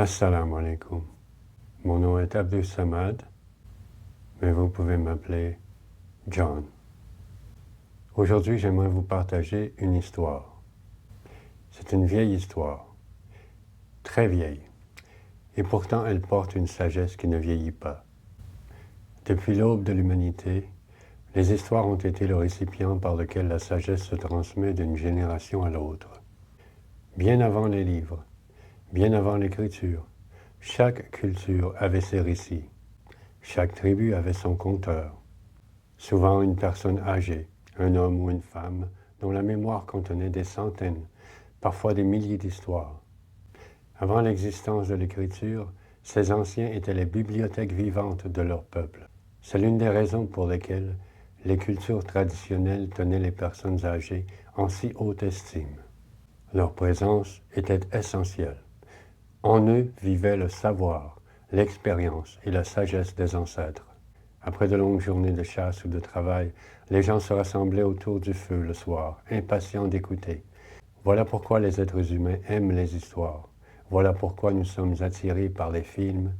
Assalamu alaikum. Mon nom est Abdul Samad, mais vous pouvez m'appeler John. Aujourd'hui, j'aimerais vous partager une histoire. C'est une vieille histoire, très vieille, et pourtant elle porte une sagesse qui ne vieillit pas. Depuis l'aube de l'humanité, les histoires ont été le récipient par lequel la sagesse se transmet d'une génération à l'autre. Bien avant les livres, bien avant l'écriture, chaque culture avait ses récits. Chaque tribu avait son conteur. Souvent une personne âgée, un homme ou une femme, dont la mémoire contenait des centaines, parfois des milliers d'histoires. Avant l'existence de l'écriture, ces anciens étaient les bibliothèques vivantes de leur peuple. C'est l'une des raisons pour lesquelles les cultures traditionnelles tenaient les personnes âgées en si haute estime. Leur présence était essentielle. En eux vivait le savoir, l'expérience et la sagesse des ancêtres. Après de longues journées de chasse ou de travail, les gens se rassemblaient autour du feu le soir, impatients d'écouter. Voilà pourquoi les êtres humains aiment les histoires. Voilà pourquoi nous sommes attirés par les films,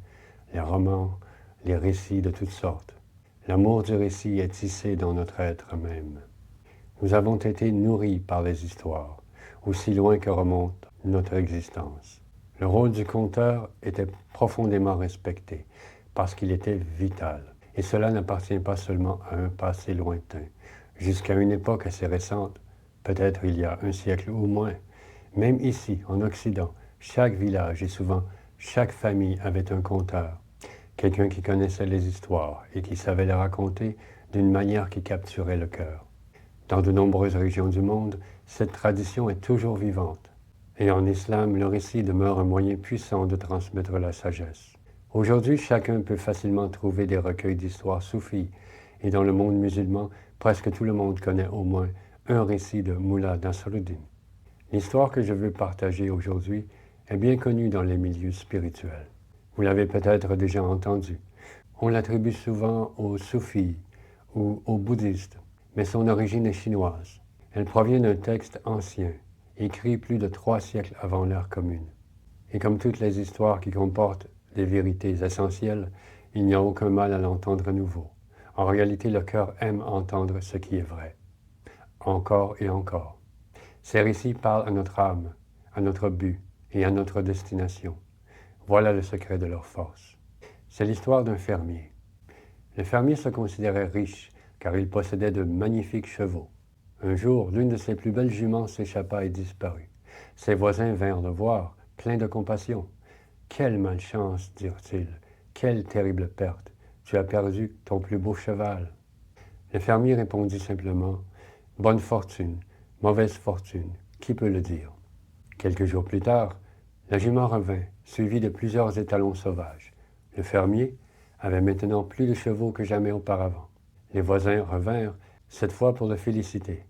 les romans, les récits de toutes sortes. L'amour du récit est tissé dans notre être même. Nous avons été nourris par les histoires, aussi loin que remonte notre existence. Le rôle du conteur était profondément respecté, parce qu'il était vital. Et cela n'appartient pas seulement à un passé lointain. Jusqu'à une époque assez récente, peut-être il y a un siècle ou moins, même ici, en Occident, chaque village et souvent chaque famille avait un conteur. Quelqu'un qui connaissait les histoires et qui savait les raconter d'une manière qui capturait le cœur. Dans de nombreuses régions du monde, cette tradition est toujours vivante. Et en islam, le récit demeure un moyen puissant de transmettre la sagesse. Aujourd'hui, chacun peut facilement trouver des recueils d'histoires soufis, et dans le monde musulman, presque tout le monde connaît au moins un récit de Mullah Nasruddin. L'histoire que je veux partager aujourd'hui est bien connue dans les milieux spirituels. Vous l'avez peut-être déjà entendue. On l'attribue souvent aux soufis ou aux bouddhistes, mais son origine est chinoise. Elle provient d'un texte ancien, écrit plus de 3 siècles avant l'ère commune. Et comme toutes les histoires qui comportent des vérités essentielles, il n'y a aucun mal à l'entendre à nouveau. En réalité, le cœur aime entendre ce qui est vrai. Encore et encore. Ces récits parlent à notre âme, à notre but et à notre destination. Voilà le secret de leur force. C'est l'histoire d'un fermier. Le fermier se considérait riche car il possédait de magnifiques chevaux. Un jour, l'une de ses plus belles juments s'échappa et disparut. Ses voisins vinrent le voir, pleins de compassion. « Quelle malchance, dirent-ils, quelle terrible perte, tu as perdu ton plus beau cheval. » Le fermier répondit simplement « Bonne fortune, mauvaise fortune, qui peut le dire ?» Quelques jours plus tard, la jument revint, suivie de plusieurs étalons sauvages. Le fermier avait maintenant plus de chevaux que jamais auparavant. Les voisins revinrent, cette fois pour le féliciter.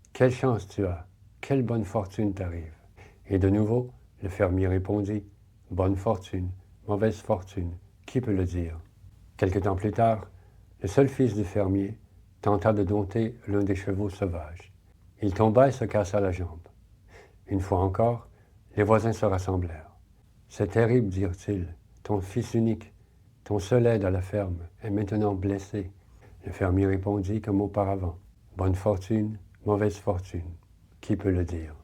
« Quelle chance tu as, quelle bonne fortune t'arrive. » Et de nouveau, le fermier répondit « Bonne fortune, mauvaise fortune, qui peut le dire ?» Quelque temps plus tard, le seul fils du fermier tenta de dompter l'un des chevaux sauvages. Il tomba et se cassa la jambe. Une fois encore, les voisins se rassemblèrent. « C'est terrible, dirent-ils, ton fils unique, ton seul aide à la ferme, est maintenant blessé. » Le fermier répondit comme auparavant « Bonne fortune, mauvaise fortune, qui peut le dire ?»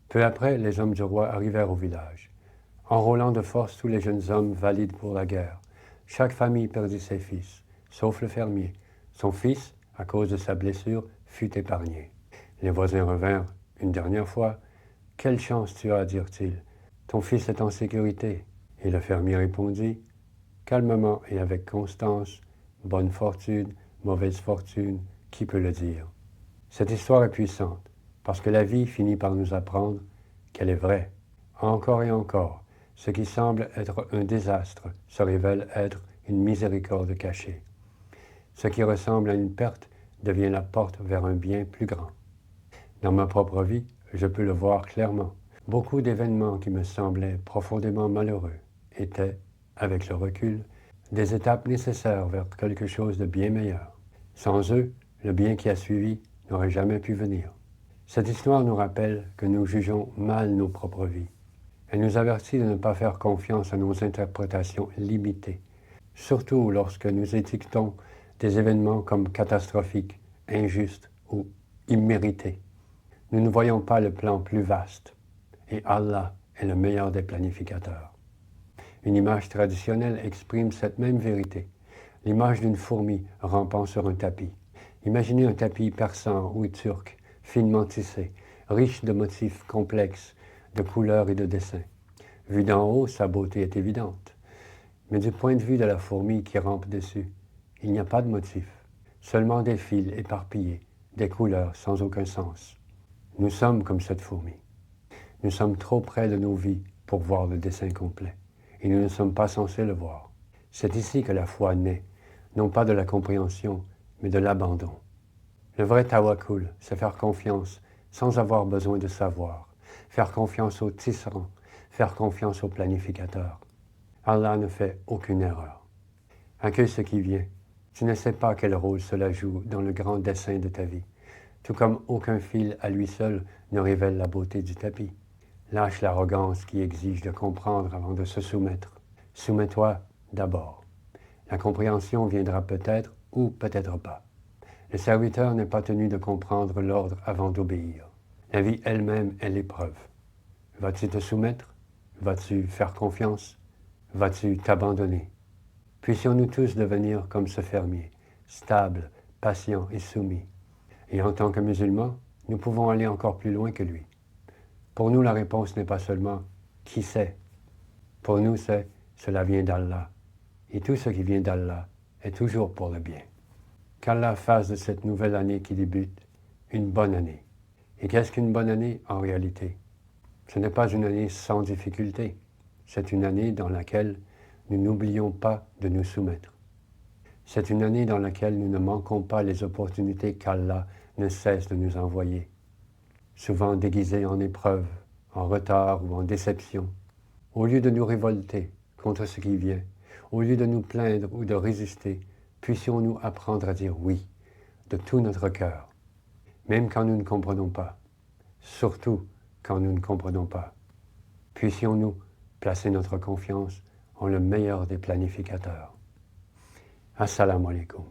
Peu après, les hommes du roi arrivèrent au village. Enrôlant de force tous les jeunes hommes valides pour la guerre, chaque famille perdit ses fils, sauf le fermier. Son fils, à cause de sa blessure, fut épargné. Les voisins revinrent une dernière fois. « Quelle chance tu as, dirent-ils, ton fils est en sécurité. » Et le fermier répondit, calmement et avec constance, « Bonne fortune, mauvaise fortune, qui peut le dire ?» Cette histoire est puissante, parce que la vie finit par nous apprendre qu'elle est vraie. Encore et encore, ce qui semble être un désastre se révèle être une miséricorde cachée. Ce qui ressemble à une perte devient la porte vers un bien plus grand. Dans ma propre vie, je peux le voir clairement. Beaucoup d'événements qui me semblaient profondément malheureux étaient, avec le recul, des étapes nécessaires vers quelque chose de bien meilleur. Sans eux, le bien qui a suivi n'aurait jamais pu venir. Cette histoire nous rappelle que nous jugeons mal nos propres vies. Elle nous avertit de ne pas faire confiance à nos interprétations limitées, surtout lorsque nous étiquetons des événements comme catastrophiques, injustes ou immérités. Nous ne voyons pas le plan plus vaste, et Allah est le meilleur des planificateurs. Une image traditionnelle exprime cette même vérité, l'image d'une fourmi rampant sur un tapis. Imaginez un tapis persan ou turc, finement tissé, riche de motifs complexes, de couleurs et de dessins. Vu d'en haut, sa beauté est évidente. Mais du point de vue de la fourmi qui rampe dessus, il n'y a pas de motif, seulement des fils éparpillés, des couleurs sans aucun sens. Nous sommes comme cette fourmi. Nous sommes trop près de nos vies pour voir le dessin complet, et nous ne sommes pas censés le voir. C'est ici que la foi naît, non pas de la compréhension, mais de l'abandon. Le vrai tawakkul, c'est faire confiance sans avoir besoin de savoir, faire confiance au tisserand, faire confiance au planificateur. Allah ne fait aucune erreur. Accueille ce qui vient. Tu ne sais pas quel rôle cela joue dans le grand dessin de ta vie, tout comme aucun fil à lui seul ne révèle la beauté du tapis. Lâche l'arrogance qui exige de comprendre avant de se soumettre. Soumets-toi d'abord. La compréhension viendra peut-être ou peut-être pas. Le serviteur n'est pas tenu de comprendre l'ordre avant d'obéir. La vie elle-même est l'épreuve. Vas-tu te soumettre? Vas-tu faire confiance? Vas-tu t'abandonner? Puissions-nous tous devenir comme ce fermier, stable, patient et soumis. Et en tant que musulmans, nous pouvons aller encore plus loin que lui. Pour nous, la réponse n'est pas seulement « qui sait ?» Pour nous, c'est « cela vient d'Allah ». Et tout ce qui vient d'Allah est toujours pour le bien. Qu'Allah fasse de cette nouvelle année qui débute une bonne année. Et qu'est-ce qu'une bonne année en réalité? Ce n'est pas une année sans difficulté. C'est une année dans laquelle nous n'oublions pas de nous soumettre. C'est une année dans laquelle nous ne manquons pas les opportunités qu'Allah ne cesse de nous envoyer, souvent déguisées en épreuves, en retard ou en déception. Au lieu de nous révolter contre ce qui vient, au lieu de nous plaindre ou de résister, puissions-nous apprendre à dire oui, de tout notre cœur, même quand nous ne comprenons pas, surtout quand nous ne comprenons pas. Puissions-nous placer notre confiance en le meilleur des planificateurs. Assalamu alaikum.